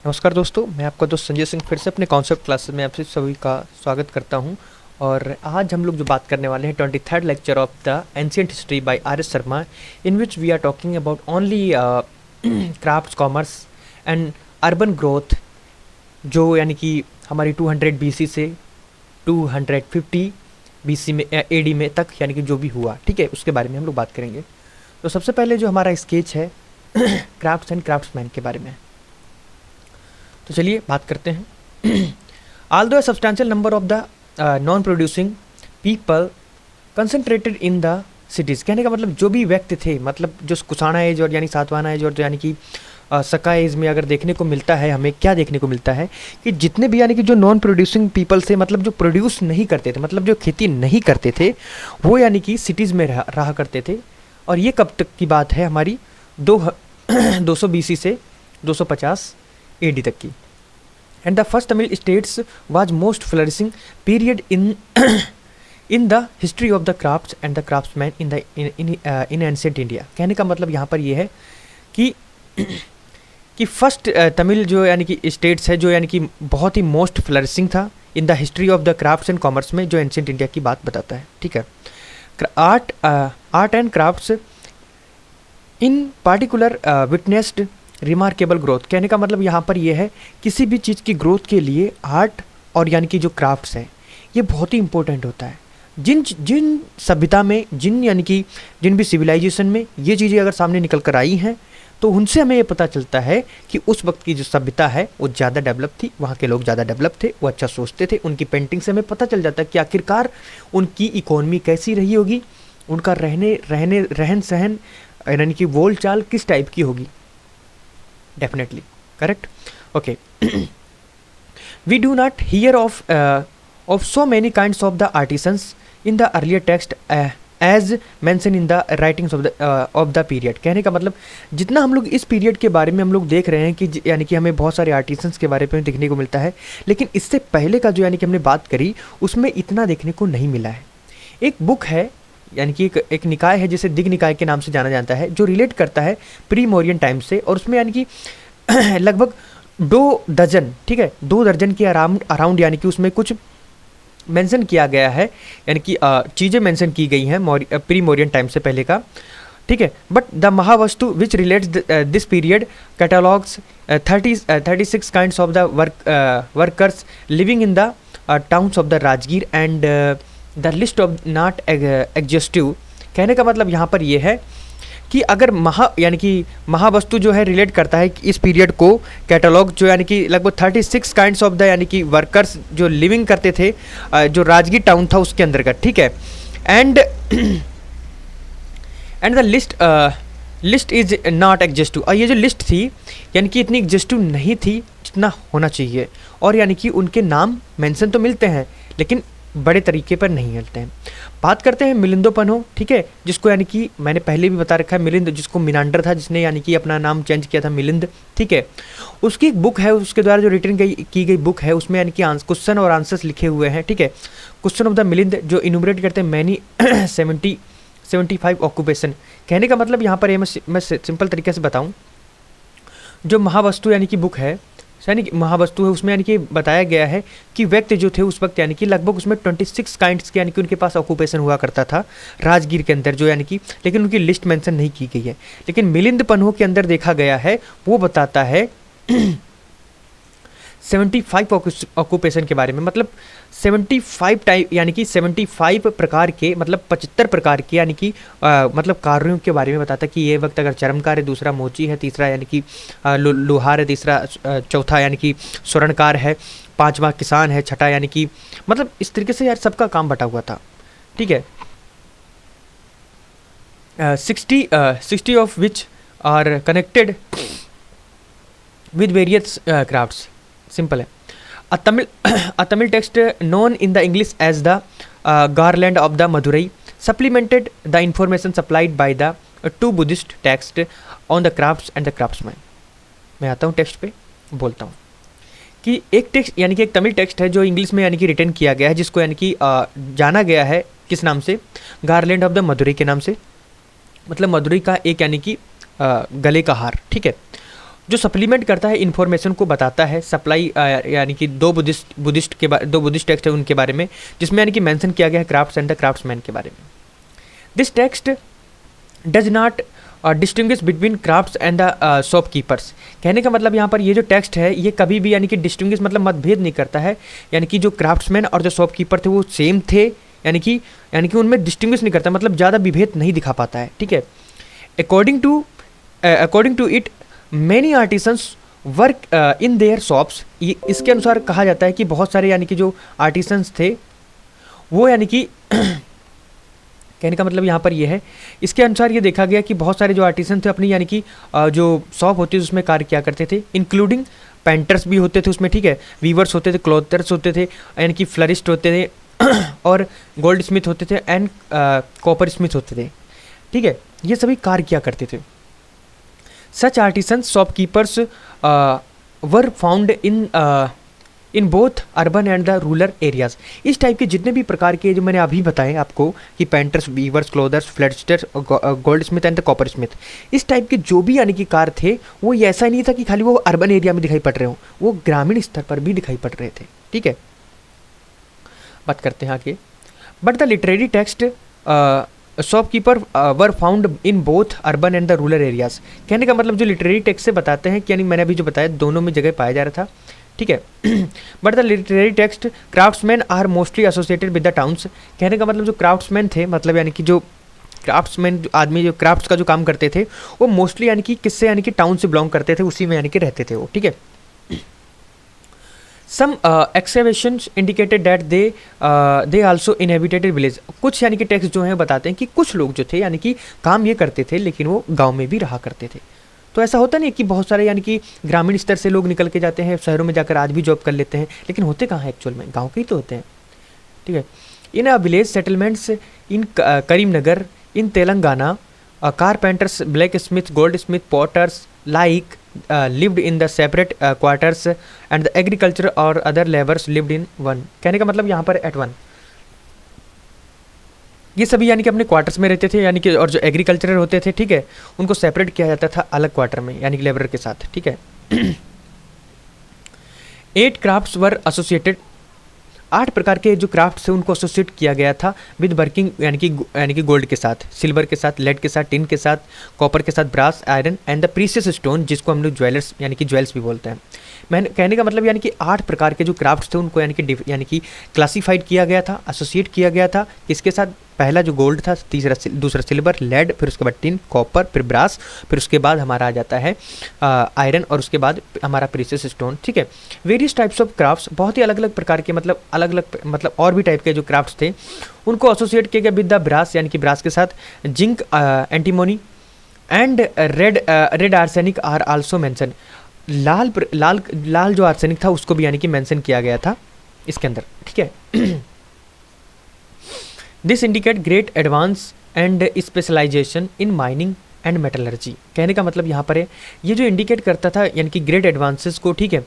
नमस्कार दोस्तों, मैं आपका दोस्त संजय सिंह फिर से अपने कॉन्सेप्ट क्लासेस में आपसे सभी का स्वागत करता हूं। और आज हम लोग जो बात करने वाले हैं 23rd lecture of the ancient history by R S Sharma, in which we are talking about only crafts, commerce and urban growth, जो यानी कि हमारी 200 BC से 250 BC में AD में तक यानी कि जो भी हुआ, ठीक है, उसके बारे में हम लोग बात करेंगे। तो सबसे पहले जो हमारा स्केच है क्राफ्ट्स एंड क्राफ्ट्समैन के बारे में, तो चलिए बात करते हैं। Although a substantial number of the non-producing people concentrated in the cities, कहने का मतलब जो भी व्यक्ति थे, मतलब जो कुषाणा एज और यानी सातवाहना एज और जो यानी कि सका एज में अगर देखने को मिलता है, हमें क्या देखने को मिलता है कि जितने भी यानी कि जो नॉन प्रोड्यूसिंग पीपल थे, मतलब जो प्रोड्यूस नहीं करते थे, मतलब जो खेती नहीं करते थे, वो यानी कि सिटीज़ में रहा करते थे। और ये कब तक की बात है, हमारी 200 BC से 250 AD तक की। And the first Tamil states was most flourishing period in the history of the crafts and the craftsmen in ancient India। कहने का मतलब यहाँ पर ये है कि फर्स्ट तमिल जो यानी कि स्टेट्स है, जो यानी कि बहुत ही मोस्ट फ्लरिशिंग था in the history of the crafts and commerce में, जो एंशिएंट इंडिया की बात बताता है, ठीक है। Art and crafts in particular witnessed remarkable growth. कहने का मतलब यहाँ पर यह है किसी भी चीज़ की ग्रोथ के लिए आर्ट और यानी कि जो क्राफ्ट्स है, ये बहुत ही इंपॉर्टेंट होता है। जिन सभ्यता में, यानी कि जिन भी सिविलाइजेशन में ये चीज़ें अगर सामने निकल कर आई हैं, तो उनसे हमें ये पता चलता है कि उस वक्त की जो सभ्यता है वो ज़्यादा डेवलप थी, वहाँ के लोग ज़्यादा डेवलप थे, वो अच्छा सोचते थे। उनकी पेंटिंग से हमें पता चल जाता है कि आखिरकार उनकी इकोनॉमी कैसी रही होगी, उनका रहन सहन यानी कि बोल चाल किस टाइप की होगी। Definitely correct. Okay. We do not hear of so many kinds of the artisans in the earlier text as mentioned in the writings of the period। कहने का मतलब जितना हम लोग इस पीरियड के बारे में हम लोग देख रहे हैं कि यानी कि हमें बहुत सारे आर्टिसंस के बारे में देखने को मिलता है, लेकिन इससे पहले का जो यानी कि हमने बात करी उसमें इतना देखने को नहीं मिला है। एक बुक है यानी कि एक निकाय है जिसे दिग निकाय के नाम से जाना जाता है, जो रिलेट करता है प्री मौर्यन टाइम से, और उसमें यानी कि लगभग 2 दर्जन, ठीक है, 2 दर्जन के अराउंड यानी कि उसमें कुछ मेंशन किया गया है, यानी कि चीज़ें मेंशन की गई हैं प्री मौर्यन टाइम से पहले का, ठीक है। But the Mahavastu which relates this period catalogs 36 kinds of the workers living in the towns of the Rajgir and the list of not exhaustive. कहने का मतलब यहाँ पर यह है कि अगर यानी कि महावस्तु जो है रिलेट करता है कि इस पीरियड को, कैटलॉग जो यानी कि लगभग 36 काइंड्स ऑफ द यानी कि वर्कर्स जो लिविंग करते थे जो राजगीर टाउन था उसके अंतर्गत, ठीक है। And the list is not exhaustive. और ये जो लिस्ट थी यानी कि इतनी एग्जस्टिव नहीं थी जितना होना चाहिए, और यानी कि उनके नाम मेंशन तो मिलते हैं लेकिन बड़े तरीके पर नहीं मिलते हैं। बात करते हैं मिलिंदो पन्हो, ठीक है, जिसको यानी कि मैंने पहले भी बता रखा है, मिलिंद, जिसको मिनांडर था, जिसने यानी कि अपना नाम चेंज किया था मिलिंद, ठीक है। उसकी एक बुक है, उसके द्वारा जो रिटर्न की गई बुक है, उसमें यानी कि क्वेश्चन और आंसर्स लिखे हुए हैं, ठीक है। क्वेश्चन ऑफ द मिलिंद जो इनुमरेट करते हैं मैनी 75 ऑक्यूपेशन। कहने का मतलब यहाँ पर मैं सिंपल तरीके से बताऊँ, जो महावस्तु यानी कि बुक है, यानी कि महावस्तु है, उसमें यानी कि बताया गया है कि व्यक्ति जो थे उस वक्त यानी कि लगभग उसमें 26 काइंड्स के यानी कि उनके पास ऑक्यूपेशन हुआ करता था राजगीर के अंदर, जो यानी कि, लेकिन उनकी लिस्ट मेंशन नहीं की गई है। लेकिन मिलिंद पन्हो के अंदर देखा गया है, वो बताता है 75 ऑक्यूपेशन के बारे में, मतलब 75 टाइप यानी कि 75 प्रकार के, मतलब 75 प्रकार के यानी कि मतलब कार्यों के बारे में बताता है कि ये वक्त अगर चर्मकार है, दूसरा मोची है, तीसरा यानी कि लोहार है, तीसरा चौथा यानी कि स्वर्णकार है, 5वां किसान है, छठा यानी कि, मतलब इस तरीके से यार सबका काम बटा हुआ था, ठीक है। 60 of which are connected with various crafts. Simple है। A Tamil text known in the English as the Garland of the Madurai supplemented the information supplied by the 2 Buddhist texts on the crafts and the craftsmen। मैं आता हूँ text पे, बोलता हूँ कि एक text यानी कि एक तमिल टेक्स्ट है जो इंग्लिश में यानी कि रिटर्न किया गया है, जिसको यानी कि जाना गया है किस नाम से, गार्लैंड ऑफ द मदुरई के नाम से, मतलब मदुरई का एक यानी कि गले का हार, ठीक है। जो सप्लीमेंट करता है, इन्फॉर्मेशन को बताता है, सप्लाई यानी कि दो बुद्धिस्ट टेक्स्ट है उनके बारे में, जिसमें यानी कि मेंशन किया गया है क्राफ्ट्स एंड द क्राफ्ट्समैन के बारे में। This text does not distinguish between crafts and the shopkeepers. कहने का मतलब यहाँ पर ये जो टेक्स्ट है ये कभी भी यानी कि डिस्टिंग्विश मतलब मतभेद नहीं करता है, यानी कि जो क्राफ्ट्समैन और जो शॉपकीपर थे वो सेम थे, यानी कि उनमें डिस्टिंग्विश नहीं करता, मतलब ज़्यादा विभेद नहीं दिखा पाता है, ठीक है। According to it many artisans work in their shops. इसके अनुसार कहा जाता है कि बहुत सारे यानी कि जो आर्टिसंस थे वो यानी कि कहने का मतलब यहाँ पर ये है, इसके अनुसार ये देखा गया कि बहुत सारे जो आर्टिसन थे अपनी यानी कि जो शॉप होती है उसमें कार्य किया करते थे, इंक्लूडिंग पेंटर्स भी होते थे उसमें, ठीक है, वीवर्स होते थे, क्लोथर्स होते थे, यानी कि फ्लरिस्ट होते थे और गोल्ड स्मिथ होते थे एंड कॉपर स्मिथ होते थे, ठीक है, ये सभी कार्य किया करते थे। Such artisans shopkeepers were found in both urban and the rural areas. इस टाइप के जितने भी प्रकार के जो मैंने अभी बताए आपको कि painters, weavers, clothiers, florists, goldsmith and the coppersmith, इस टाइप के जो भी यानी कि कार्य थे वो ऐसा नहीं था कि खाली वो अर्बन एरिया में दिखाई पड़ रहे हो, वो ग्रामीण स्तर पर भी दिखाई पड़ रहे थे, ठीक है। बात करते हैं आगे। But the literary text shopkeeper were found in both urban and the rural areas. कहने का मतलब जो लिटरेरी टेक्स्ट से बताते हैं कि यानी मैंने अभी जो बताया दोनों में जगह पाया जा रहा था, ठीक है। But the literary text craftsmen are mostly associated with the towns. कहने का मतलब जो क्राफ्ट्समैन थे, मतलब यानी कि जो क्राफ्ट्समैन आदमी जो क्राफ्ट्स का जो काम करते थे वो मोस्टली यानी कि किससे, यानी कि टाउन से बिलोंग करते थे, उसी में यानी कि रहते थे वो, ठीक है। Some excavations indicated that they also inhabitated village. कुछ यानी कि टेक्स्ट जो हैं बताते हैं कि कुछ लोग जो थे यानी कि काम ये करते थे लेकिन वो गांव में भी रहा करते थे। तो ऐसा होता नहीं कि बहुत सारे यानी कि ग्रामीण स्तर से लोग निकल के जाते हैं शहरों में जाकर आज भी जॉब कर लेते हैं, लेकिन होते कहाँ हैं एक्चुअल में, गाँव के ही तो होते हैं, ठीक है। In a village settlements in Karimnagar in Telangana carpenters, blacksmith, goldsmith, potters like lived in the separate quarters and the agriculture or other laborers lived in one। कहने का मतलब यहाँ पर at one, ये सभी यानी कि अपने क्वार्टर्स में रहते थे, यानी कि और जो एग्रीकल्चरर होते थे, ठीक है, उनको सेपरेट किया जाता था अलग क्वार्टर में यानी कि लेबरर के साथ, ठीक है। 8 क्राफ्ट्स वर एसोसिएटेड। 8 प्रकार के जो क्राफ्ट्स थे उनको एसोसिएट किया गया था विद वर्किंग यानी कि गोल्ड के साथ, सिल्वर के साथ, लेड के साथ, टिन के साथ, कॉपर के साथ, brass, iron and the precious stone, जिसको हम लोग ज्वेलर्स यानी कि ज्वेल्स भी बोलते हैं। मैंने कहने का मतलब यानी कि 8 प्रकार के जो क्राफ्ट्स थे उनको यानी कि क्लासीफाइड किया गया था, एसोसिएट किया गया था किसके साथ। पहला जो गोल्ड था, दूसरा सिल्वर, लेड, फिर उसके बाद टिन, कॉपर, फिर ब्रास, फिर उसके बाद हमारा आ जाता है आयरन और उसके बाद हमारा प्रीशियस स्टोन, ठीक है। वेरियस टाइप्स ऑफ क्राफ्ट्स, बहुत ही अलग अलग प्रकार के मतलब अलग अलग मतलब और भी टाइप के जो क्राफ्ट्स थे उनको एसोसिएट किया गया विद द ब्रास यानी कि ब्रास के साथ। Zinc, antimony and red arsenic are also mention. लाल जो आर्सेनिक था उसको भी यानी कि मेंशन किया गया था इसके अंदर, ठीक है। This indicate great advance and specialisation in mining and metallurgy. कहने का मतलब यहाँ पर है ये जो इंडिकेट करता था यानी कि ग्रेट एडवांसेस को, ठीक है,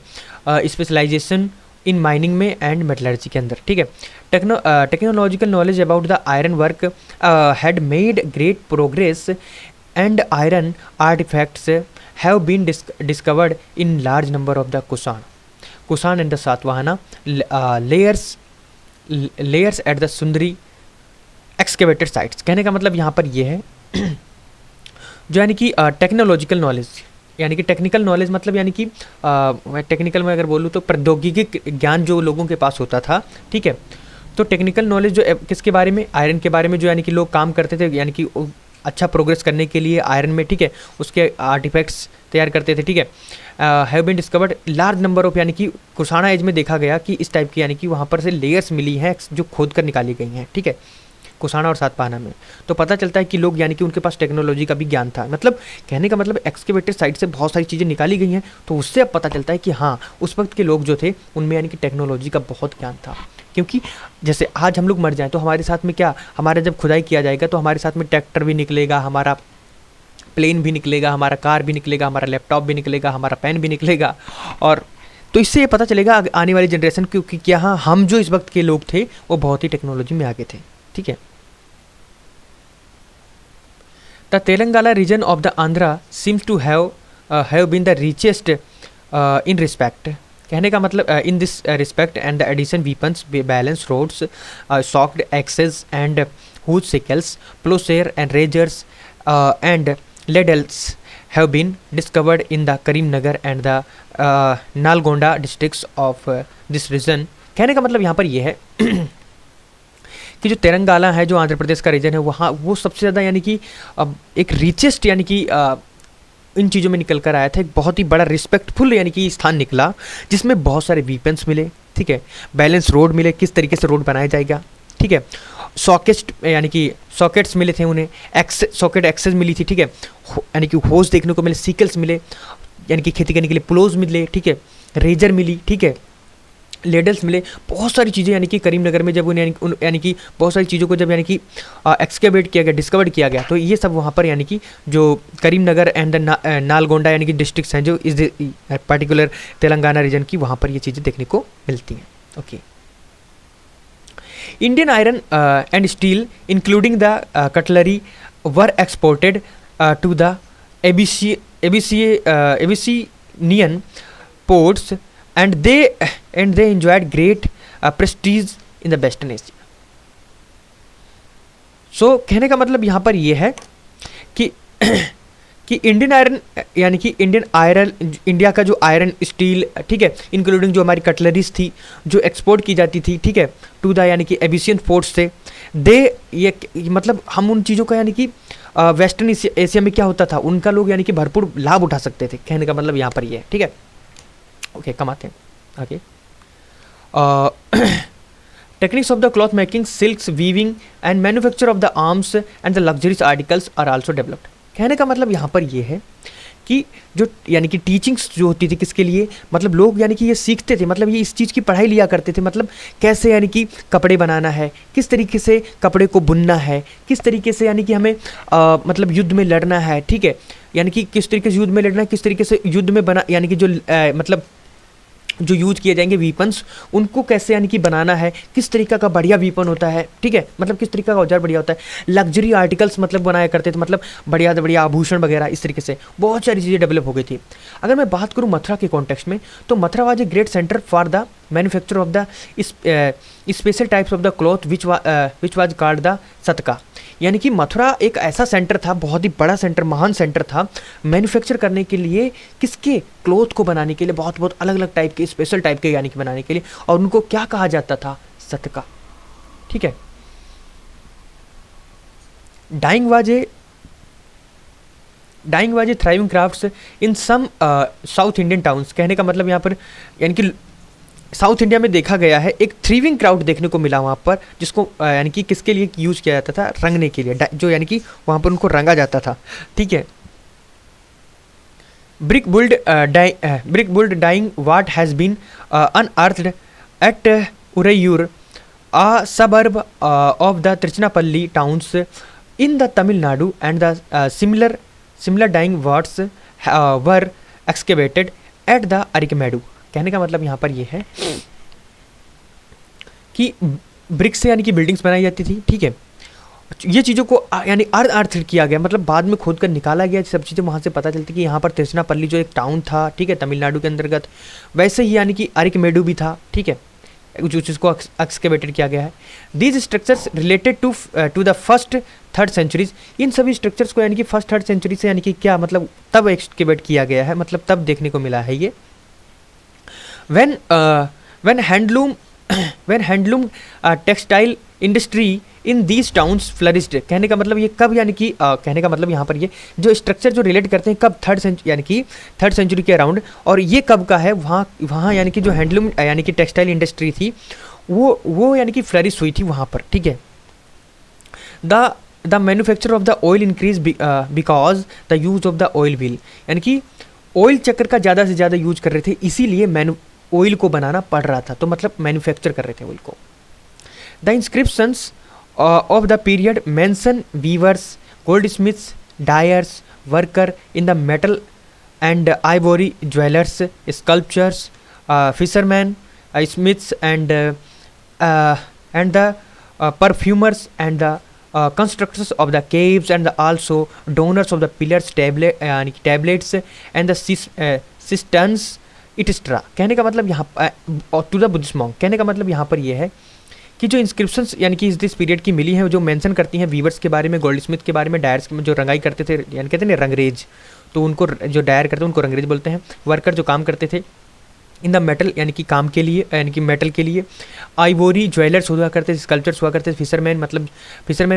स्पेशलाइजेशन इन माइनिंग में एंड मेटलर्जी के अंदर, ठीक है। Technological knowledge about the iron work had made great progress and iron artefacts have been discovered in large number of the Kushan and the Satavahana layers at the सुंदरी excavated sites. कहने का मतलब यहाँ पर ये है जो यानी कि टेक्नोलॉजिकल नॉलेज यानी कि टेक्निकल नॉलेज मतलब यानी कि टेक्निकल में अगर बोलूँ तो प्रौद्योगिकी ज्ञान जो लोगों के पास होता था, ठीक है। तो टेक्निकल नॉलेज जो किसके बारे में, आयरन के बारे में, जो यानी कि लोग काम करते थे यानी कि अच्छा प्रोग्रेस करने के लिए आयरन में, ठीक है, उसके आर्टिफैक्ट्स तैयार करते थे, ठीक है। Have been discovered large number of यानी कि कुषाणा एज में देखा गया कि इस टाइप की यानी कि वहाँ पर से लेयर्स मिली हैं जो खोद कर निकाली गई हैं, ठीक है, कुषाणा और सातवाहना में। तो पता चलता है कि लोग यानी कि उनके पास टेक्नोलॉजी का भी ज्ञान था, मतलब कहने का मतलब एक्सकेवेटेड साइट से बहुत सारी चीज़ें निकाली गई हैं, तो उससे अब पता चलता है कि हाँ उस वक्त के लोग जो थे उनमें यानी कि टेक्नोलॉजी का बहुत ज्ञान था। क्योंकि जैसे आज हम लोग मर जाएं तो हमारे साथ में क्या, हमारा जब खुदाई किया जाएगा तो हमारे साथ में ट्रैक्टर भी निकलेगा, हमारा प्लेन भी निकलेगा, हमारा कार भी निकलेगा, हमारा लैपटॉप भी निकलेगा, हमारा पेन भी निकलेगा। और तो इससे ये पता चलेगा आने वाली जनरेशन क्योंकि क्या हाँ हम जो इस वक्त के लोग थे वो बहुत ही टेक्नोलॉजी में आगे थे, ठीक है। The Telangana region of the Andhra seems to have have been the richest in respect. कहने का मतलब in this respect and the addition weapons balance roads socked axes and hoes sickles ploughshare and razors and ladles have been discovered in the Karimnagar and the Nalgonda districts of this region। कहने का मतलब यहाँ पर ये है कि जो तेलंगाना है, जो आंध्र प्रदेश का रीजन है, वहाँ वो सबसे ज़्यादा यानी कि एक रिचेस्ट यानी कि इन चीज़ों में निकल कर आया था। एक बहुत ही बड़ा रिस्पेक्टफुल यानी कि स्थान निकला, जिसमें बहुत सारे वीपन्स मिले, ठीक है, बैलेंस रोड मिले, किस तरीके से रोड बनाया जाएगा, ठीक है, सॉकेट्स यानी कि सॉकेट्स मिले थे उन्हें, सॉकेट एक्सेस मिली थी, ठीक है, यानी कि होज देखने को मिले, सीकल्स मिले यानी कि खेती करने के लिए प्लोज मिले, ठीक है, रेजर मिली, ठीक है, लेडल्स मिले, बहुत सारी चीज़ें यानी कि करीमनगर में जब उन्हें यानी कि बहुत सारी चीज़ों को जब यानी कि एक्सकेवेट किया गया, डिस्कवर किया गया, तो ये सब वहाँ पर यानी कि जो करीमनगर एंड द नालगोंडा यानी कि डिस्ट्रिक्ट्स हैं जो इस पर्टिकुलर तेलंगाना रीजन की, वहाँ पर ये चीज़ें देखने को मिलती हैं। Okay, Indian iron and steel, including the cutlery, were exported to the Abyssinian ports, and they enjoyed great prestige in the Western Asia। So कहने का मतलब यहाँ पर ये है कि कि इंडियन आयरन यानी कि इंडिया का जो आयरन स्टील, ठीक है, इंक्लूडिंग जो हमारी कटलरीज थी जो एक्सपोर्ट की जाती थी, ठीक है, टू द यानी कि एबिसियन पोर्ट्स से, ये मतलब हम उन चीज़ों का यानी कि वेस्टर्न एशिया में क्या होता था, उनका लोग यानी कि भरपूर लाभ उठा सकते थे। कहने का मतलब यहाँ पर ये है, ठीक है। ओके, कमाते हैं आगे। Techniques of the cloth making, silks, weaving and manufacture of the arms and the luxuries articles are also developed. कहने का मतलब यहाँ पर ये है कि जो यानी कि टीचिंग्स जो होती थी किसके लिए, मतलब लोग यानी कि ये सीखते थे, मतलब ये इस चीज़ की पढ़ाई लिया करते थे, मतलब कैसे यानी कि कपड़े बनाना है, किस तरीके से कपड़े को बुनना है, किस तरीके से यानी कि हमें मतलब युद्ध में लड़ना है, ठीक है, यानी कि किस तरीके से युद्ध में लड़ना है, किस तरीके से युद्ध में बना यानी कि जो मतलब जो यूज किए जाएंगे वीपन्स, उनको कैसे यानी कि बनाना है, किस तरीका का बढ़िया वीपन होता है, ठीक है, मतलब किस तरीका का औजार बढ़िया होता है, लग्जरी आर्टिकल्स मतलब बनाया करते थे, मतलब बढ़िया बढ़िया आभूषण वगैरह, इस तरीके से बहुत सारी चीज़ें डेवलप हो गई थी। अगर मैं बात करूँ मथुरा के कॉन्टेक्स्ट में, तो Mathura was a great centre for the manufacture of the special types of the cloth which was called the sataka. यानी कि मथुरा एक ऐसा सेंटर था, बहुत ही बड़ा सेंटर, महान सेंटर था मैन्युफैक्चर करने के लिए, किसके, क्लॉथ को बनाने के लिए, बहुत बहुत अलग अलग टाइप के, स्पेशल टाइप के यानी कि बनाने के लिए, और उनको क्या कहा जाता था, सतका, ठीक है। Dyeing was a thriving crafts in some south Indian towns. कहने का मतलब यहाँ पर यानी कि साउथ इंडिया में देखा गया है, एक थ्रीविंग क्राउड देखने को मिला वहाँ पर, जिसको यानी कि किसके लिए यूज़ किया जाता था, रंगने के लिए, जो यानी कि वहाँ पर उनको रंगा जाता था, ठीक है। Brick built dyeing vat has been unearthed at Uraiyur, a suburb of the Trichinopoly towns in the Tamil Nadu, and the similar dyeing vats were excavated at the Arikamedu. कहने का मतलब यहाँ पर ये है कि ब्रिक्स से यानी कि बिल्डिंग्स बनाई जाती थी, ठीक है, ये चीज़ों को यानी अर्थ किया गया, मतलब बाद में खोद कर निकाला गया, सब चीज़ें वहाँ से पता चलती कि यहाँ पर तिरुचिरापल्ली जो एक टाउन था, ठीक है, तमिलनाडु के अंतर्गत, वैसे ही यानी कि अरिकमेडू भी था, ठीक है, जो जिसको एक्सकेवेटेड किया गया है। These structures related to the first third centuries. इन सभी स्ट्रक्चर्स को यानी कि फर्स्ट थर्ड सेंचुरी से यानी कि क्या मतलब तब एक्सकेवेट किया गया है, मतलब तब देखने को मिला है ये। when handloom textile industry in these towns flourished। कहने का मतलब ये कब यानी कि कहने का मतलब यहाँ पर ये जो स्ट्रक्चर जो रिलेट करते हैं कब यानी कि थर्ड सेंचुरी के अराउंड, और ये कब का है, वहाँ यानी कि जो हैंडलूम यानी कि टेक्सटाइल इंडस्ट्री थी वो यानी कि फ्लरिश हुई थी वहाँ पर, ठीक है। The manufacture of the oil increase because the use of the oil wheel. यानी कि ऑयल चक्कर का ज़्यादा से ज़्यादा यूज कर रहे थे, इसीलिए ऑयल को बनाना पड़ रहा था, तो मतलब मैन्युफैक्चर कर रहे थे ऑयल को। The inscriptions of the period mention weavers, goldsmiths, dyers, worker in the metal and ivory, jewellers, sculptors, fisherman, smiths and the perfumers and the constructors of the caves and also donors of the pillars, tablets and the cisterns इटिस्ट्रा। कहने का मतलब यहाँ to the Buddhist monk, कहने का मतलब यहाँ पर ये है कि जो इंस्क्रिप्शंस यानी कि इस दिस पीरियड की मिली हैं, जो मेंशन करती हैं वीवर्स के बारे में, गोल्ड स्मिथ के बारे में, डायर्स में जो रंगाई करते थे, यानी कहते हैं ना रंगरेज, तो उनको जो डायर करते हैं उनको रंगरेज बोलते हैं। वर्कर जो काम करते थे इन द मेटल यानी कि काम के लिए, यानी कि मेटल के लिए। आइवोरी ज्वेलर्स हुआ करते थे, स्कल्पचर्स हुआ करते थे। फिशरमैन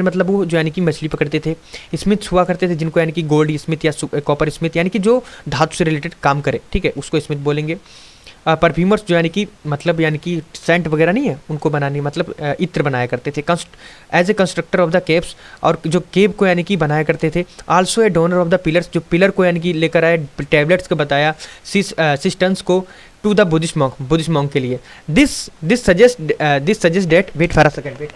मतलब वो जो यानी कि मछली पकड़ते थे। स्मिथ्स हुआ करते थे जिनको यानी कि गोल्ड स्मिथ या कॉपर स्मिथ यानी कि जो धातु से रिलेटेड काम करे, ठीक है, उसको स्मिथ बोलेंगे। परफ्यूमर्स जो यानी कि मतलब यानी कि सेंट वगैरह नहीं है उनको बनाने, मतलब इत्र बनाया करते थे। As a constructor of the caves, और जो केव को यानी कि बनाया करते थे। Also a donor of the pillars, जो पिलर को यानी कि लेकर आए, टैबलेट्स को बताया, सिस्टन्स को टू द बुद्धिस्ट मॉन्क के लिए। This suggest that, wait for a second.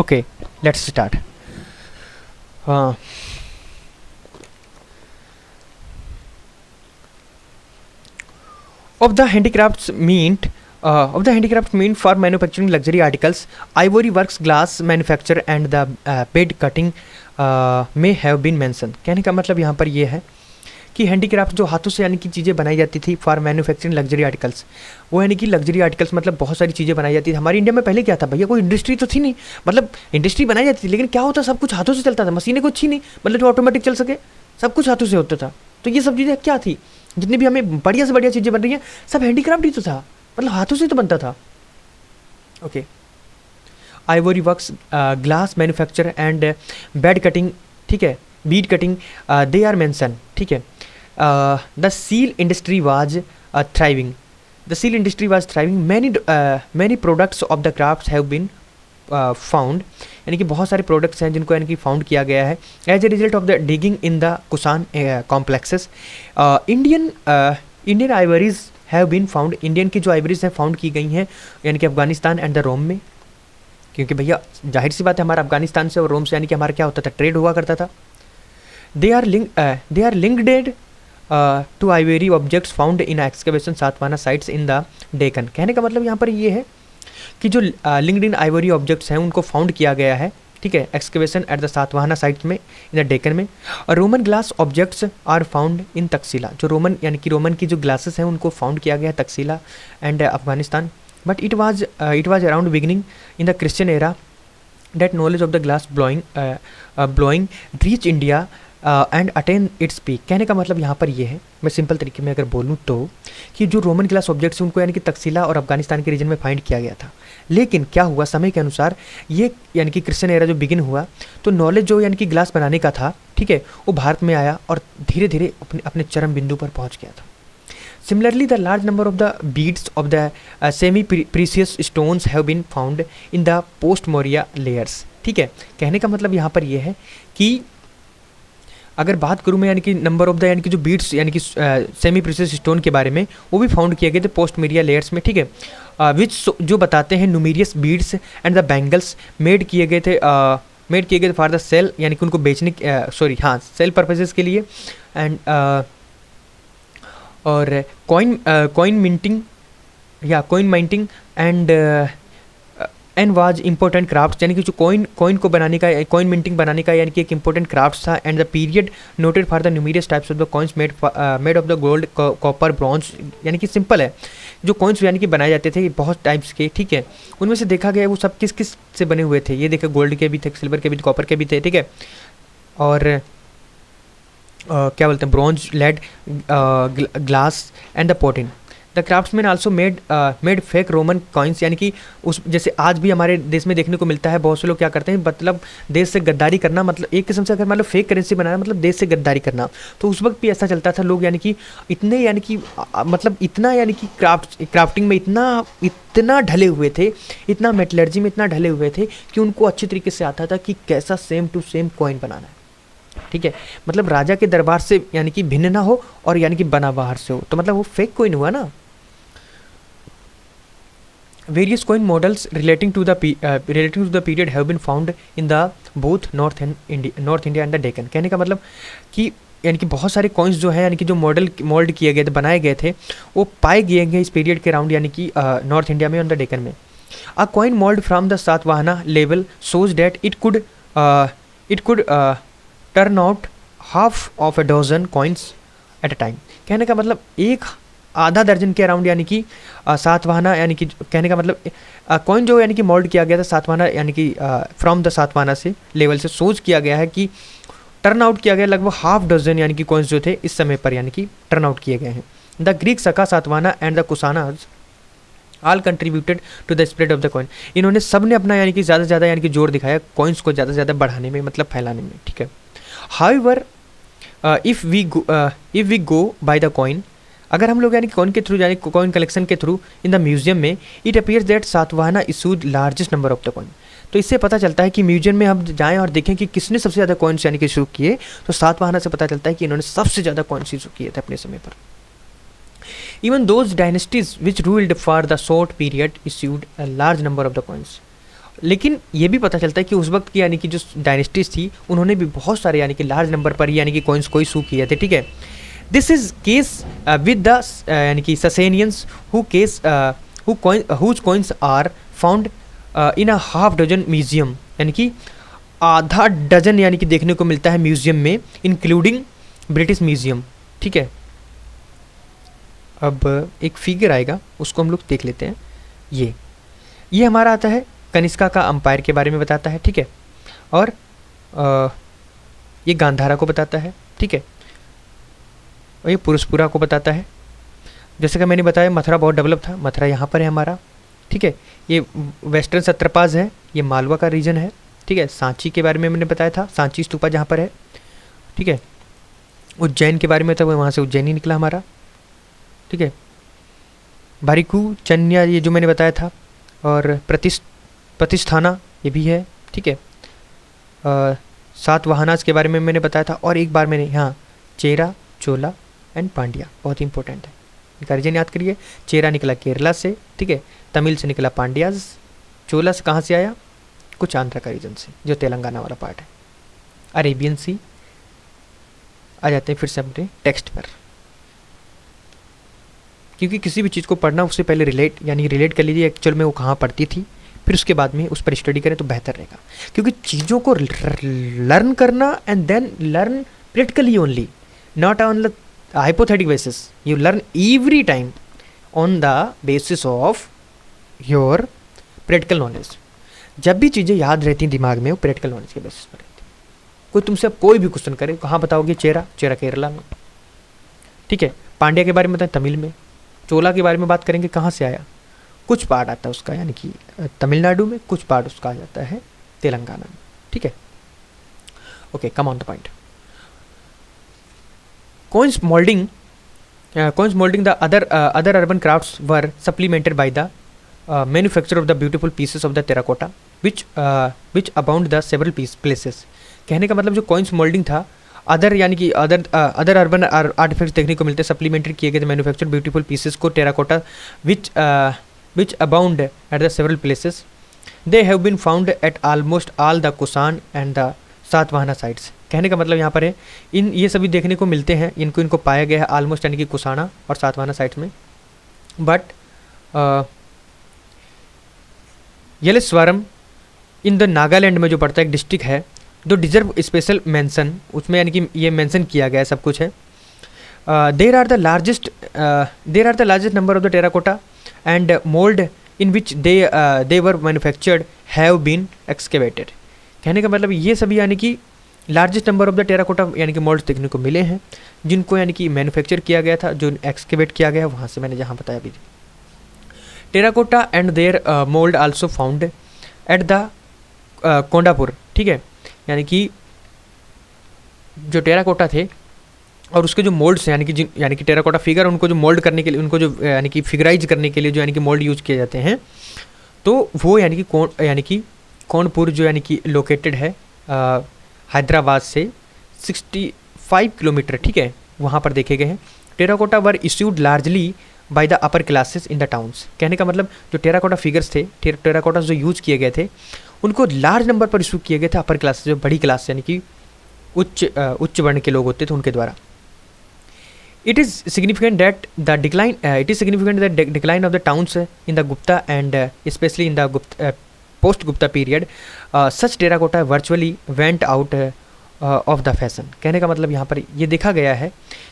Okay, let's start. Of the handicrafts meant for manufacturing luxury articles, ivory works, glass manufacture and the bed cutting may have been mentioned। कहने का मतलब यहाँ पर ये है कि हैंडीक्राफ्ट जो हाथों से यानी कि चीज़ें बनाई जाती थी फॉर मैन्युफैक्चरिंग लग्जरी आर्टिकल्स, वो यानी कि लग्जरी आर्टिकल्स मतलब बहुत सारी चीज़ें बनाई जाती थी। हमारी इंडिया में पहले क्या था भैया, कोई इंडस्ट्री तो थी नहीं, मतलब इंडस्ट्री बनाई जाती थी लेकिन क्या होता, सब कुछ हाथों से चलता था, मशीनें कुछ थी नहीं, मतलब जो ऑटोमेटिक चल सके, सब कुछ हाथों से होता था। तो ये सब चीज़ें क्या थी, जितनी भी हमें बढ़िया से बढ़िया चीज़ें बन रही हैं सब हैंडीक्राफ्ट ही तो था, मतलब हाथों से तो बनता था। Okay, ivory works, glass manufacture and bead cutting, ठीक है, bead cutting, they are mention, ठीक है। The seal industry was thriving. Many products of the crafts have been found. यानी कि बहुत सारे प्रोडक्ट्स हैं जिनको यानी कि फाउंड किया गया है as a result of the digging in the Kushan complexes. Indian ivories have been found, Indian की जो आइवरीज हैं फाउंड की गई हैं यानी कि अफगानिस्तान एंड द रोम में, क्योंकि भैया जाहिर सी बात है हमारा अफगानिस्तान से और रोम से यानी कि हमारा क्या होता था, ट्रेड हुआ करता था। They are linked to ivory objects found in excavation Satavahana sites in the Deccan. कहने का मतलब यहाँ पर ये है कि जो लिंक्ड इन आइवरी ऑब्जेक्ट्स हैं उनको फाउंड किया गया है, ठीक है, excavation at the Satavahana sites में इन द डेकन में। और Roman glass objects are found in Taxila, जो रोमन यानी कि रोमन की जो ग्लासेस हैं उनको फाउंड किया गया है Taxila and Afghanistan. But it was around beginning in the Christian era that knowledge of the glass blowing reach India and attain its peak। कहने का मतलब यहाँ पर ये है, मैं सिंपल तरीके में अगर बोलूँ तो, कि जो रोमन ग्लास ऑब्जेक्ट्स उनको यानी कि तकसीला और अफगानिस्तान के रीजन में फाइंड किया गया था, लेकिन क्या हुआ समय के अनुसार ये यानी कि क्रिश्चियन एरा जो बिगिन हुआ तो नॉलेज जो यानी कि ग्लास बनाने का था, ठीक है, वो भारत में आया और धीरे धीरे अपने चरम बिंदु पर पहुँच गया था। Similarly, the large number of the beads of the semi-precious stones have been found in the post-Maurya layers। ठीक है, कहने का मतलब यहाँ पर यह है कि अगर बात करूँ मैं यानी कि नंबर ऑफ द यानी कि जो बीड्स यानी कि सेमी प्रीसियस स्टोन के बारे में, वो भी फाउंड किए गए थे पोस्ट मीडिया लेयर्स में, ठीक है, विच जो बताते हैं numerous beads and the bangles made किए गए थे फॉर द सेल, यानी कि उनको बेचने सेल पर्पजेस के लिए, एंड और coin minting and was important craft, यानी कि जो कॉइन को बनाने का, कॉइन मिंटिंग बनाने का यानी कि एक इंपॉर्टेंट क्राफ्ट था। And the period noted for the numerous types of the coins made of the gold, copper, bronze, यानी कि सिंपल है, जो कॉइन्स यानी कि बनाए जाते थे बहुत टाइप्स के, ठीक है, उनमें से देखा गया वो सब किस किस से बने हुए थे। ये देखे गोल्ड के भी थे, सिल्वर के भी थे, कॉपर के भी थे, ठीक है, और क्या बोलते हैं, bronze, lead, glass and the potin. The craftsmen also made fake Roman coins, यानी कि उस जैसे आज भी हमारे देश में देखने को मिलता है, बहुत से लोग क्या करते हैं, मतलब देश से गद्दारी करना, मतलब एक किस्म से अगर मतलब फेक करेंसी बनाना मतलब देश से गद्दारी करना। तो उस वक्त भी ऐसा चलता था, लोग यानी कि इतने यानी कि मतलब इतना यानी कि क्राफ्टिंग में इतना ढले हुए थे, इतना मेटलर्जी में इतना ढले हुए थे कि उनको अच्छी तरीके से आता था कि कैसा सेम टू सेम कॉइन बनाना है, ठीक है, मतलब राजा के दरबार से यानी कि भिन्न ना हो और यानी कि बना बाहर से हो, तो मतलब वो फेक कॉइन हुआ ना। Various coin models relating to the period have been found in the both north India and the Deccan. कहने का मतलब कि यानी कि बहुत सारे कॉइन्स जो है यानी कि जो मोल्ड किए गए थे, बनाए गए थे, वो पाए गए इस पीरियड के अराउंड, यानी कि नॉर्थ इंडिया में, ऑन द डेक्कन में। A coin mould from the Satavahana level shows that it could turn out half of a dozen coins at a time. कहने का मतलब एक आधा दर्जन के अराउंड, यानी कि सातवाहना, यानी कि कहने का मतलब कॉइन जो यानी कि मोल्ड किया गया था सातवाहना, यानी कि फ्रॉम द सातवाहना से लेवल से सोच किया गया है कि टर्न आउट किया गया लगभग हाफ डजन, यानी कि कॉइन्स जो थे इस समय पर यानी कि टर्न आउट किए गए हैं। The Greek Saka Satavahana and the Kushanas all contributed to the spread of the coin. इन्होंने सब ने अपना यानी कि ज़्यादा से ज़्यादा यानी कि जोर दिखाया कॉइन्स को ज़्यादा से ज़्यादा बढ़ाने में, मतलब फैलाने में, ठीक है। However if we go by the coin, अगर हम लोग यानी कॉइन के थ्रू, यानी कॉइन कलेक्शन के थ्रू इन द म्यूजियम में, it appears that Satavahana issued largest number of the coin. तो इससे पता चलता है कि म्यूजियम में हम जाएं और देखें कि किसने सबसे ज़्यादा कॉइन्स यानी कि इशू किए, तो सातवाहना से पता चलता है कि इन्होंने सबसे ज़्यादा कॉइन्स इशू किए थे अपने समय पर। Even those dynasties which ruled for the short period issued a large number of the coins. लेकिन ये भी पता चलता है कि उस वक्त की यानी कि जो डायनेस्टीज थी, उन्होंने भी बहुत सारे यानी कि लार्ज नंबर पर यानी कि कॉइन्स को इशू किए थे, ठीक है। This is case with the यानी कि Sassanians whose coins are found in a half dozen museum, यानी कि आधा डजन यानी कि देखने को मिलता है म्यूजियम में, इंक्लूडिंग ब्रिटिश म्यूजियम, ठीक है। अब एक फिगर आएगा, उसको हम लोग देख लेते हैं। ये हमारा आता है कनिष्का का अंपायर के बारे में बताता है, ठीक है। और ये गांधारा को बताता है, ठीक है। और ये पुरुषपुरा को बताता है। जैसे कि मैंने बताया मथुरा बहुत डेवलप था, मथुरा यहाँ पर है हमारा, ठीक है। ये वेस्टर्न सत्रपाज है, ये मालवा का रीजन है, ठीक है। सांची के बारे में मैंने बताया था, सांची स्तूपा जहाँ पर है, ठीक है। उज्जैन के बारे में था, वहाँ से उज्जैन ही निकला हमारा, ठीक है। बारिकू चन्या, ये जो मैंने बताया था, और प्रतिष्ठाना ये भी है, ठीक है। सातवाहनास के बारे में मैंने बताया था, और एक बार मैंने यहाँ चेरा, चोला एंड पांड्या, बहुत इंपॉर्टेंट है, इनका रीजन याद करिए। चेरा निकला केरला से, ठीक है। तमिल से निकला पांड्याज। चोला से कहाँ से आया, कुछ आंध्र का रीजन से, जो तेलंगाना वाला पार्ट है। अरेबियन सी। आ जाते हैं फिर से अपने टेक्स्ट पर, क्योंकि किसी भी चीज़ को पढ़ना उससे पहले रिलेट कर लीजिए एक्चुअल में वो कहाँ पढ़ती थी, फिर उसके बाद में उस पर स्टडी करें तो बेहतर रहेगा। क्योंकि चीज़ों को लर्न करना and then learn practically only, not on the hypothetical basis. You learn every time on the basis of your practical knowledge. जब भी चीज़ें याद रहती हैं दिमाग में, वो प्रैक्टिकल नॉलेज के बेसिस पर रहती है। कोई तुमसे अब कोई भी क्वेश्चन करे, कहाँ बताओगे, चेरा केरला में, ठीक है। पांड्या के बारे में बताएं तमिल में। चोला के बारे में बात करेंगे, कहाँ से आया, कुछ पार्ट आता है उसका यानी कि तमिलनाडु में, कुछ पार्ट उसका आ जाता है तेलंगाना में, ठीक है। Okay, come on the point. Coins molding the other urban crafts were supplemented by the manufacture of the beautiful pieces of the terracotta which abound the several places। कहने का मतलब जो coins molding था, अदर यानी कि other urban artefacts देखने को मिलते, सप्लीमेंटेड किए गए थे मैन्युफैक्चर्ड ब्यूटीफुल पीसेस को terracotta which abound at the several places। they have been found at almost all the Kushan and the Satavahana sites. कहने का मतलब यहाँ पर है ये सभी देखने को मिलते हैं, इनको पाया गया है ऑलमोस्ट यानी कि कुसाना और सातवाहना साइट्स में। बट येलेस्वरम इन द नागालैंड में जो पड़ता है एक डिस्ट्रिक्ट है, जो डिजर्व स्पेशल मेंशन, उसमें यानी कि ये मेंशन किया गया है, सब कुछ है। There are the largest number of the terracotta and mould in which they were manufactured have been excavated. कहने का मतलब ये सभी यानी कि largest number of the terracotta यानी कि मोल्ड्स देखने को मिले हैं, जिनको यानी कि मैन्युफैक्चर किया गया था, जो एक्सकेवेट किया गया, वहाँ से मैंने जहाँ बताया भी। Terracotta and their mould also found at the Kondapur, ठीक है। यानी कि जो टेराकोटा थे और उसके जो मोल्ड्स हैं, यानी कि टेराकोटा फिगर, उनको जो मोल्ड करने के लिए, उनको जो यानी कि फिगराइज करने के लिए जो यानी कि मोल्ड यूज किए जाते हैं, तो वो यानी कि कोंडपुर जो यानी कि लोकेटेड है हैदराबाद से 65 किलोमीटर, ठीक है, वहाँ पर देखे गए हैं। Terracotta were issued largely by the upper classes in the towns. कहने का मतलब जो टेराकोटा फिगर्स थे, टेराकोटा जो यूज किए गए थे, उनको लार्ज नंबर पर इशू किए गए थे अपर क्लासेस, जो बड़ी क्लास यानी कि उच्च वर्ण के लोग होते थे उनके द्वारा। It is significant that the decline. It is significant that decline of the towns in the Gupta and especially in the post-Gupta period, such terracotta virtually went out of the fashion. कहने का मतलब यहाँ पर ये देखा गया है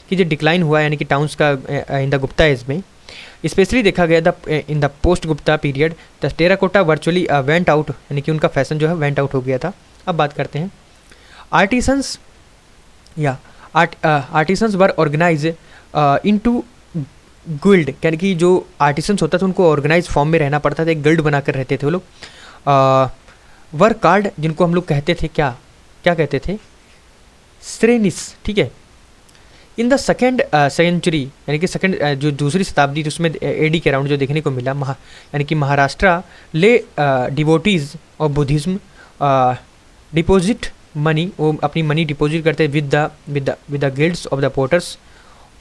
कि जो डिक्लाइन हुआ यानी कि टाउन्स का इन द गुप्ता एज में, स्पेशली देखा गया in the post Gupta period the terracotta virtually went out, यानी कि उनका फैशन जो है वेंट आउट हो गया था। अब बात करते हैं आर्टिसंस या आर्टिसंस वर ऑर्गेनाइज इनटू गिल्ड, यानी कि जो आर्टिसंस होता था उनको ऑर्गेनाइज फॉर्म में रहना पड़ता था, एक गिल्ड बनाकर रहते थे वो लोग। वर कार्ड, जिनको हम लोग कहते थे क्या क्या कहते थे, श्रेनिस, ठीक है। इन द सेकेंड सेंचुरी, यानी कि सेकेंड जो दूसरी शताब्दी थी उसमें एडी के अराउंड जो देखने को मिला यानी कि Maharashtra lay devotees of Buddhism deposit money, वो अपनी मनी डिपॉजिट करते with the guilds of the potters,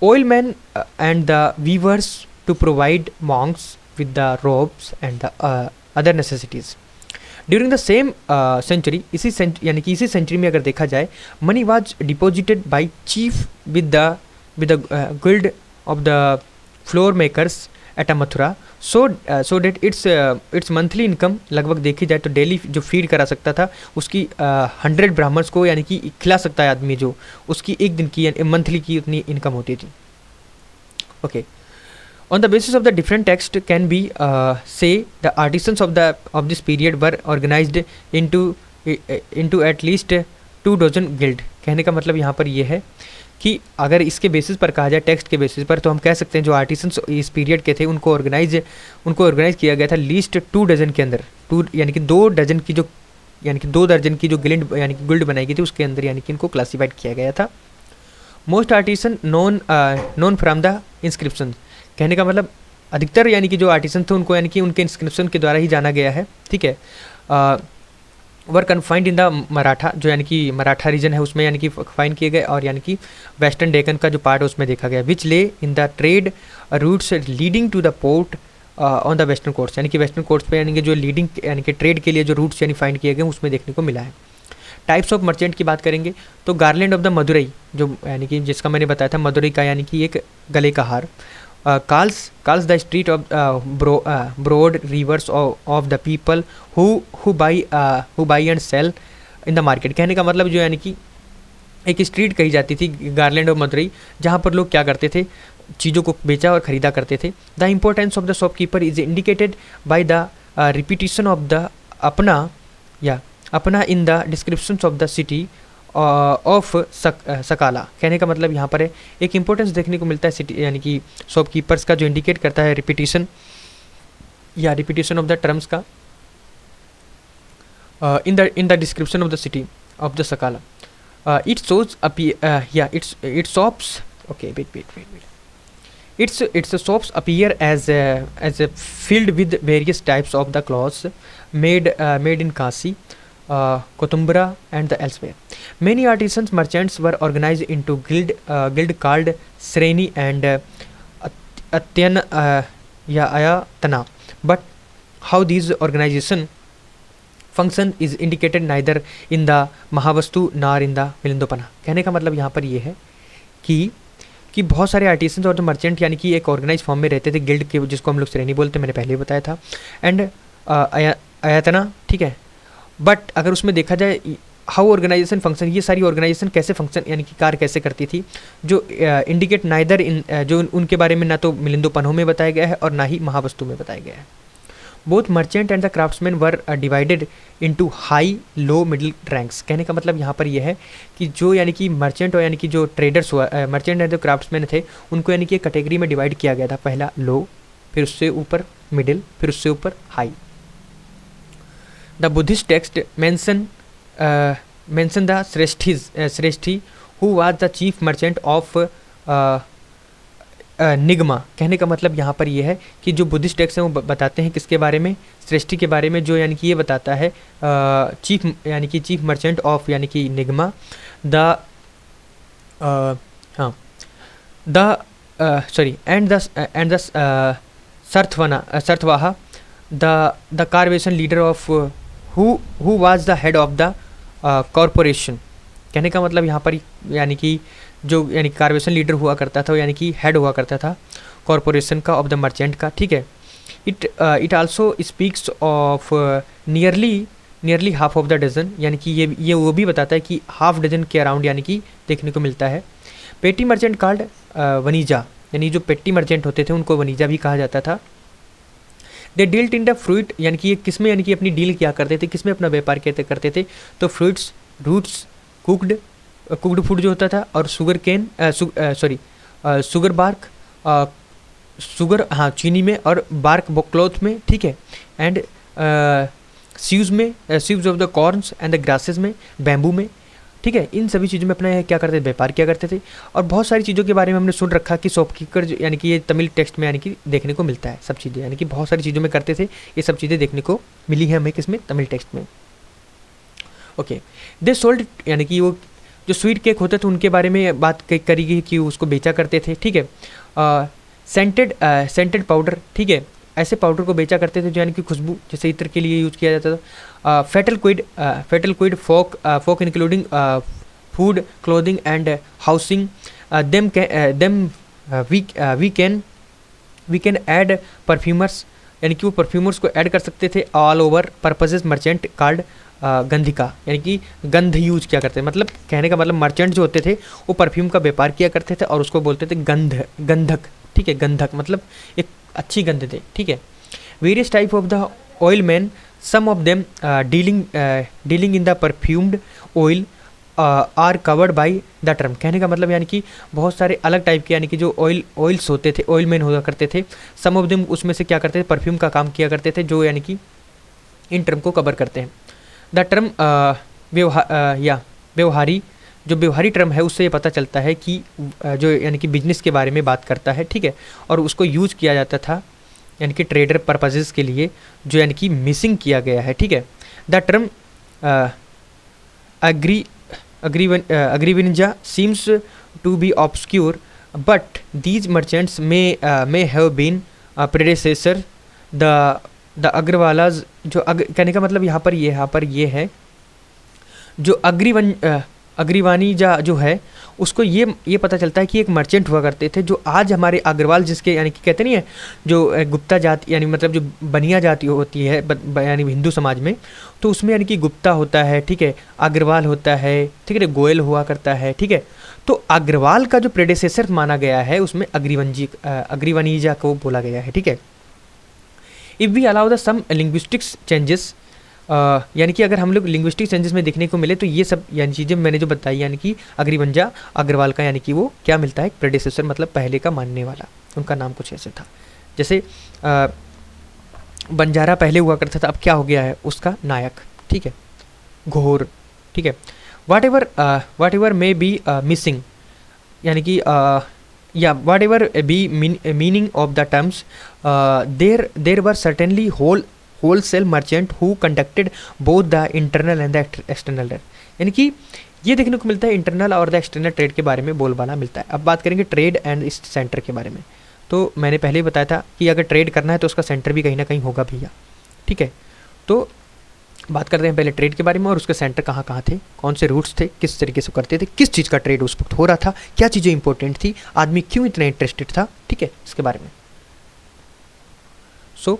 oil man and the weavers to provide monks with the robes and the other necessities. During the same century, यानी कि इसी century में अगर देखा जाए, money was deposited by chief with the guild of the flour makers at a Mathura, so that its monthly income, लगभग देखी जाए तो डेली जो फीड करा सकता था उसकी 100 ब्राह्मण्स को, यानी कि खिला सकता है आदमी जो, उसकी एक दिन की मंथली की उतनी इनकम होती थी। Okay, on the basis of the different text can be say the artisans of this period were organized into at least 2 dozen guild। कहने का मतलब यहाँ पर ये है कि अगर इसके बेसिस पर कहा जाए, टेक्स्ट के बेसिस पर, तो हम कह सकते हैं जो आर्टिसंस इस पीरियड के थे उनको ऑर्गेनाइज किया गया था लीस्ट 2 डजन के अंदर, यानी कि 2 दर्जन की जो गिल्ड बनाई गई थी उसके अंदर, यानी कि इनको क्लासीफाइड किया गया था। Most artisan known from the inscription, कहने का मतलब अधिकतर यानी कि जो आर्टिसन थे उनको यानी कि उनके इंस्क्रिप्शन के द्वारा ही जाना गया है, ठीक है। वर कन्फाइंड इन द मराठा, जो यानी कि मराठा रीजन है उसमें यानी कि फाइंड किए गए, और यानी कि वेस्टर्न डेकन का जो पार्ट है उसमें देखा गया, which lay in the trade routes leading to the port on the western coasts, यानी कि वेस्टर्न कोर्ट्स पे यानी कि जो लीडिंग यानी कि ट्रेड के लिए जो रूट्स यानी फाइंड किए गए उसमें देखने को मिला है। टाइप्स ऑफ मर्चेंट की बात करेंगे तो गार्लैंड ऑफ द मदुरई, जो यानी कि जिसका मैंने बताया था मदुरई का यानी कि एक गले का हार, calls the street of broad rivers of the people who buy and sell in the market। कहने का मतलब जो यानी कि एक स्ट्रीट कही जाती थी गार्लैंड ऑफ मदुरई, जहाँ पर लोग क्या करते थे, चीज़ों को बेचा और ख़रीदा करते थे। The importance of the shopkeeper is indicated by the repetition of the apana in the description of the city of Sakala. कहने का मतलब यहाँ पर है एक इम्पोर्टेंस देखने को मिलता है सिटी यानी कि शॉपकीपर्स का, जो इंडिकेट करता है रिपीटिशन ऑफ द टर्म्स का in the description of the city of the Sakala. It shows it shops okay its shops appear as filled with various types of the clothes made in Kasi, Kotumbra and the elsewhere. Many artisans merchants were organized into guild called Sreni and Ayatana. But how these organization function is indicated neither in the Mahavastu nor in the Milindopana। कहने का मतलब यहाँ पर ये है कि बहुत सारे आर्टिसंस और जो मर्चेंट यानी कि एक ऑर्गेनाइज फॉर्म में रहते थे गिल्ड के, जिसको हम लोग श्रेणी बोलते हैं, मैंने पहले ही बताया था, एंड आयतना, ठीक है। बट अगर उसमें देखा जाए हाउ ऑर्गेनाइजेशन फंक्शन, ये सारी ऑर्गेनाइजेशन कैसे फंक्शन यानी कि कार्य कैसे करती थी, जो इंडिकेट नाइदर इन जो उनके बारे में ना तो मिलिंदोपन्हों में बताया गया है और ना ही महावस्तु में बताया गया है। Both merchant and the craftsman were divided into high low middle ranks. कहने का मतलब यहाँ पर यह है कि जो यानी कि मर्चेंट और यानी कि जो ट्रेडर्स हुआ मर्चेंट एंड जो क्राफ्ट्समैन थे उनको यानी कि एक कैटेगरी में डिवाइड किया गया था, पहला लो, फिर उससे ऊपर मिडिल, फिर उससे ऊपर high. The Buddhist text mention the shreshthi who was the chief merchant of nigama. कहने का मतलब यहाँ पर यह है कि जो बुद्धिस्ट टेक्स्ट हैं वो बताते हैं किसके बारे में, श्रेष्ठी के बारे में, जो यानी कि ये बताता है चीफ यानी कि चीफ मर्चेंट ऑफ यानी कि nigama, the sarthavaha the caravan leader of who was the head of the corporation. कहने का मतलब यहाँ पर यानी कि जो यानी कार्पोरेशन लीडर हुआ करता था, यानी कि हेड हुआ करता था कॉरपोरेशन का, ऑफ द मर्चेंट का, ठीक है। It also speaks of nearly half of the dozen, यानी कि ये वो भी बताता है कि हाफ डजन के अराउंड यानी कि देखने को मिलता है। पेटी मर्चेंट कॉल्ड वनीजा, यानी जो पेटी मर्चेंट होते थे उनको वनीजा भी कहा जाता था। दे डील्ट इन द फ्रूट, यानी कि ये किस में यानी कि अपनी डील किया करते थे, किस में अपना व्यापार करते थे, तो फ्रूट्स, रूट्स, कुकड फूड जो होता था, और sugar cane sugar bark, sugar हाँ चीनी में, और बार्क क्लॉथ में, ठीक है। And sieves of the corns and the grasses में, बैम्बू में, ठीक है। इन सभी चीज़ों में अपना क्या करते थे, व्यापार किया करते थे। और बहुत सारी चीज़ों के बारे में हमने सुन रखा कि शॉपकीपर यानी कि ये तमिल टेक्स्ट में यानी कि देखने को मिलता है सब चीज़ें, यानी कि बहुत सारी चीज़ों में करते थे, ये सब चीज़ें देखने को मिली है हमें किसमें, तमिल टेक्स्ट में। ओके, दे सोल्ड, यानी कि वो जो स्वीट केक होते थे उनके बारे में बात करी गई कि उसको बेचा करते थे, ठीक है। सेंटेड पाउडर, ठीक है, ऐसे पाउडर को बेचा करते थे जो यानी कि खुशबू जैसे इत्र के लिए यूज किया जाता था। Fetal quid folk including food, clothing and housing, them we can add perfumers, यानी कि वो परफ्यूमर्स को ऐड कर सकते थे। All over purposes merchant card gandhika, यानी कि गंध यूज किया करते थे, मतलब कहने का मतलब मर्चेंट जो होते थे वो परफ्यूम का व्यापार किया करते थे और उसको बोलते थे गंधक, ठीक है। गंधक मतलब एक अच्छी गंध थे, ठीक है। Various type of the oil man, some of them dealing in the perfumed oil are covered by the term, कहने का मतलब यानी कि बहुत सारे अलग टाइप के यानी कि जो ऑयल्स होते थे, ऑयल मैन हुआ करते थे। सम ऑफ देम उसमें से क्या करते थे, परफ्यूम का काम किया करते थे, जो यानी कि इन टर्म को कवर करते हैं। द टर्म व्यवहारी, जो व्यवहारी टर्म है उससे ये पता चलता है कि जो यानी कि बिजनेस के बारे में बात करता है, ठीक है। और उसको यूज किया जाता था यानी कि ट्रेडर पर्पजेज़ के लिए, जो यानी कि मिसिंग किया गया है, ठीक है। The term agrivinja seems to be obscure, but these merchants may have been predecessor the अग्रवालाज, जो कहने का मतलब यहाँ पर ये है जो अग्रीवानीजा जो है उसको ये पता चलता है कि एक मर्चेंट हुआ करते थे, जो आज हमारे अग्रवाल जिसके यानी कि कहते नहीं है जो गुप्ता जाति, यानी मतलब जो बनिया जाति होती है यानी हिंदू समाज में, तो उसमें यानी कि गुप्ता होता है, ठीक है, अग्रवाल होता है, ठीक है, गोयल हुआ करता है, ठीक है। तो अग्रवाल का जो प्रेडेसेसर माना गया है उसमें अग्रीवानीजा को बोला गया है, ठीक है। If we allow the some linguistics changes, यानी कि अगर हम लोग लिंग्विस्टिक चेंजेस में देखने को मिले तो ये सब यानी चीज़ें मैंने जो बताई, यानी कि अग्रीवंजा अग्रवाल का यानी कि वो क्या मिलता है, प्रेडेसेसर मतलब पहले का मानने वाला, उनका नाम कुछ ऐसे था। जैसे बंजारा पहले हुआ करता था, अब क्या हो गया है उसका नायक, ठीक है, घोर, ठीक है। Whatever may be missing, यानी कि या whatever be meaning of the terms, there were certainly wholesale merchant who conducted both the internal and the external trade, यानी कि ये देखने को मिलता है इंटरनल और द एक्सटर्नल ट्रेड के बारे में बोलबाला मिलता है। अब बात करेंगे ट्रेड एंड इस सेंटर के बारे में, तो मैंने पहले ही बताया था कि अगर ट्रेड करना है तो उसका सेंटर भी कहीं ना कहीं होगा भैया, ठीक है। तो बात करते हैं पहले ट्रेड के बारे में और उसके सेंटर कहाँ कहाँ थे, कौन से रूट्स थे, किस तरीके से करते थे, किस चीज़ का ट्रेड उस वक्त हो रहा था, क्या चीज़ें इंपॉर्टेंट थी, आदमी क्यों इतना इंटरेस्टेड था, ठीक है, इसके बारे में। So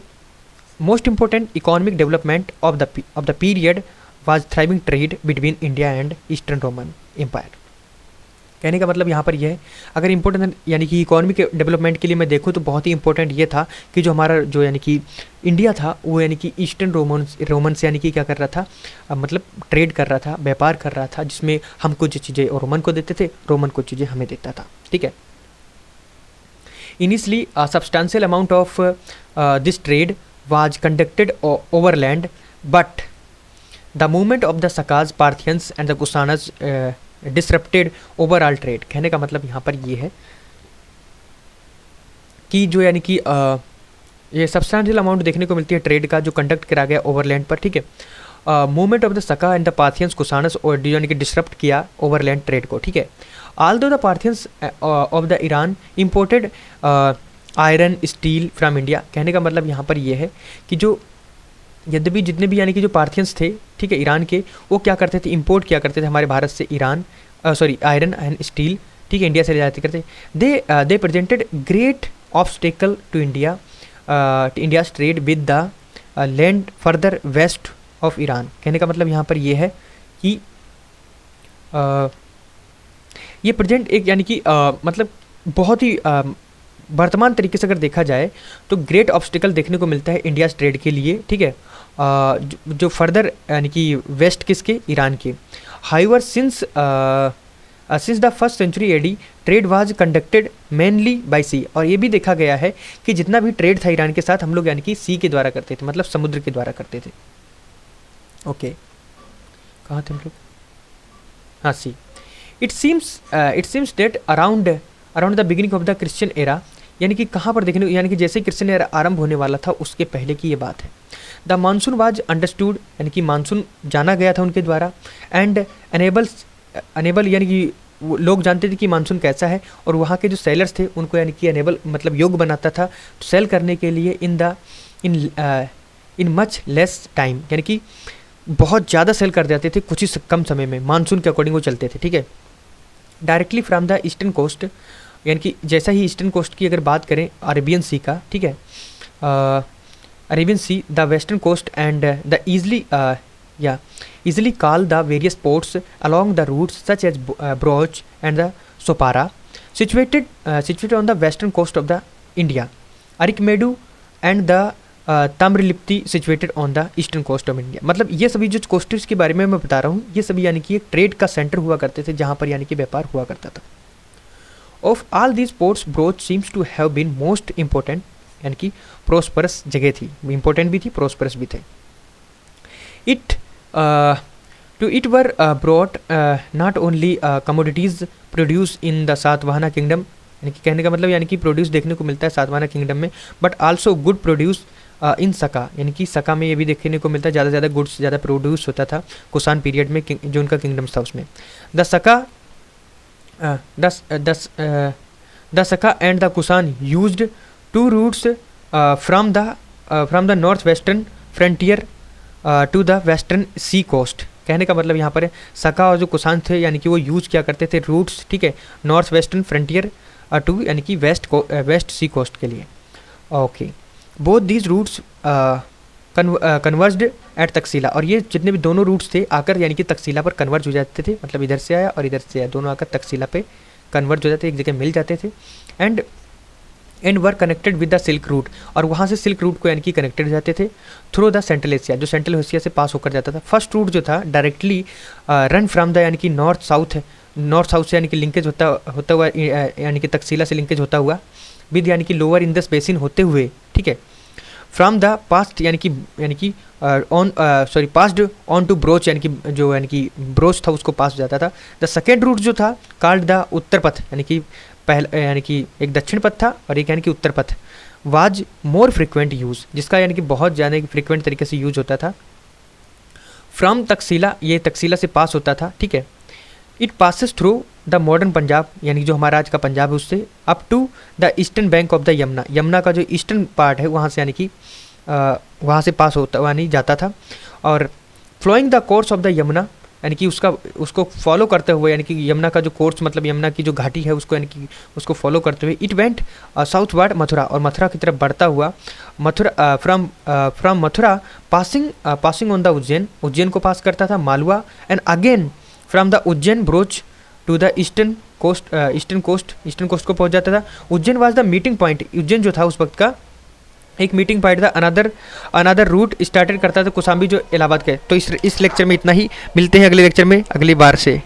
most important economic development of the period was thriving trade between India and eastern Roman empire, कहने का मतलब यहाँ पर यह है, अगर इंपॉर्टेंट यानी कि इकोनॉमिक डेवलपमेंट के लिए मैं देखूँ तो बहुत ही इंपॉर्टेंट ये था कि जो हमारा जो यानी कि इंडिया था वो यानी कि ईस्टर्न रोमन से यानी कि क्या कर रहा था, मतलब ट्रेड कर रहा था, व्यापार कर रहा था, जिसमें हम कुछ चीज़ें रोमन को देते थे, रोमन कुछ चीज़ें हमें देता था, ठीक है। Initially substantial amount of this trade was conducted overland, but the movement of the Sakas, Parthians and the Kusanas disrupted overall trade, कहने का मतलब यहाँ पर ये है कि जो यानी कि ये सब्सटेंशियल अमाउंट देखने को मिलती है ट्रेड का जो कंडक्ट करा गया ओवरलैंड पर, ठीक है। Movement of the Saka and the Parthians कुसानस और यानी कि डिस्टर्ब किया ओवरलैंड ट्रेड को, ठीक है। Although the Parthians of the Iran imported iron steel from India, कहने का मतलब यहाँ पर यह है कि जो यद्यपि जितने भी यानी कि जो पार्थियंस थे, ठीक है, ईरान के, वो क्या करते थे, इंपोर्ट किया करते थे हमारे भारत से Iran, sorry iron and steel, ठीक है, इंडिया से ले जाते करते। They presented great obstacle to India, India's trade with the land further west of Iran. कहने का मतलब यहाँ पर ये है कि ये प्रेजेंट एक यानी कि मतलब बहुत ही वर्तमान तरीके से अगर देखा जाए तो ग्रेट ऑब्स्टिकल देखने को मिलता है इंडिया ट्रेड के लिए, ठीक है, जो फर्दर यानी कि वेस्ट किसके, ईरान के। However since the first century AD trade was conducted mainly by sea, और ये भी देखा गया है कि जितना भी ट्रेड था ईरान के साथ हम लोग यानी कि सी के द्वारा करते थे, मतलब समुद्र के द्वारा करते थे। ओके, कहाँ थे हम लोग, हाँ sea. It seems date around the beginning of the Christian era, यानी कि कहाँ पर देखने, यानी कि जैसे क्रिश्चियन एरा आरंभ होने वाला था उसके पहले की ये बात है। द मानसून वाज अंडरस्टूड, यानी कि मानसून जाना गया था उनके द्वारा, एंड अनेबल यानी कि लोग जानते थे कि मानसून कैसा है, और वहाँ के जो सेलर्स थे उनको यानी कि अनेबल मतलब योग्य बनाता था सेल करने के लिए इन मच लेस टाइम, यानी कि बहुत ज़्यादा सेल कर देते थे कुछ ही कम समय में, मानसून के अकॉर्डिंग वो चलते थे, ठीक है। Directly from the eastern coast, यानी कि जैसा ही ईस्टर्न कोस्ट की अगर बात करें अरेबियन सी का, ठीक है, Arabian sea, the western coast and the easily call the various ports along the routes such as Broch and the Sopara, situated on the western coast of the India, Arikmedu and the Tamralipti situated on the eastern coast of India. मतलब ये सभी जो coasters के बारे में मैं बता रहा हूँ, ये सभी यानी कि एक ट्रेड का सेंटर हुआ करते थे जहाँ पर यानी कि व्यापार हुआ करता था। Of all these ports Broach seems to have been most important, यानी कि प्रोस्परस जगह थी, इम्पोर्टेंट भी थी, प्रोस्परस भी थे। To it were brought not only commodities produced in the Satavahana kingdom, यानी कि कहने का मतलब यानी कि प्रोड्यूस देखने को मिलता है सातवाहना किंगडम में, but also good produce in सका, यानी कि सका में ये भी देखने को मिलता है ज़्यादा ज़्यादा गुड्स ज़्यादा प्रोड्यूस होता था कुषाण पीरियड में, जो उनका किंगडम्स था उसमें। The Saka and the Kushan used to routes from the north western frontier to the western sea coast. कहने का मतलब यहाँ पर है सका और जो कुषाण थे यानी कि वो यूज क्या करते थे रूट्स, ठीक है, नॉर्थ वेस्टर्न फ्रंटियर टू यानी कि वेस्ट सी कोस्ट के लिए। Okay, both these routes converged at Taxila, और ये जितने भी दोनों रूट्स थे आकर यानी कि तकसीला पर कन्वर्ज हो जाते थे, मतलब इधर से आया और इधर से आया, दोनों आकर तकसीला पे कन्वर्ज हो जाते, एक जगह मिल जाते थे। And were connected with the silk route, और वहाँ से सिल्क रूट को यानी कि कनेक्टेड हो जाते थे थ्रू द सेंट्रल एशिया, जो सेंट्रल एशिया से पास होकर जाता था। फर्स्ट रूट जो था डायरेक्टली रन फ्रॉम द यानी कि नॉर्थ साउथ से यानी कि लिंकेज होता हुआ यानी कि तकसीला से लिंकेज होता हुआ विद यानी कि लोअर इंडस बेसिन होते हुए, ठीक है, फ्रॉम द पास्ट यानी कि पास्ड ऑन टू ब्रोच, यानी कि जो यानी कि ब्रोच था उसको पास हो जाता था। द सेकेंड रूट जो था कॉल्ड द उत्तर पथ, यानी कि पहला यानी कि एक दक्षिण पथ था और एक यानी कि उत्तर पथ, वाज मोर फ्रिक्वेंट यूज़, जिसका यानी कि बहुत ज़्यादा फ्रिक्वेंट तरीके से यूज होता था। फ्रॉम तकसीला, ये तकसीला से पास होता था, ठीक है। It passes through the modern Punjab, यानी कि जो हमारा आज का पंजाब है उससे up to the eastern bank of the Yamuna, Yamuna का जो ईस्टर्न पार्ट है वहाँ से यानी कि वहाँ से पास होता यानी जाता था। और flowing the course of the Yamuna, यानी कि उसको फॉलो करते हुए, यानी कि यमुना का जो कोर्स मतलब यमुना की जो घाटी है उसको यानी कि उसको फॉलो करते हुए, इट वेंट साउथवर्ड मथुरा, और मथुरा की तरफ बढ़ता हुआ, Mathura from Mathura passing on the Ujjain को पास करता था, Malwa, and again from the Ujjain Broach to the eastern coast को पहुंच जाता था। Ujjain was the meeting point, Ujjain जो था उस वक्त का एक मीटिंग पॉइंट था। अनदर रूट स्टार्टेड करता था कौशाम्बी जो इलाहाबाद के। तो इस लेक्चर में इतना ही, मिलते हैं अगले लेक्चर में अगली बार से।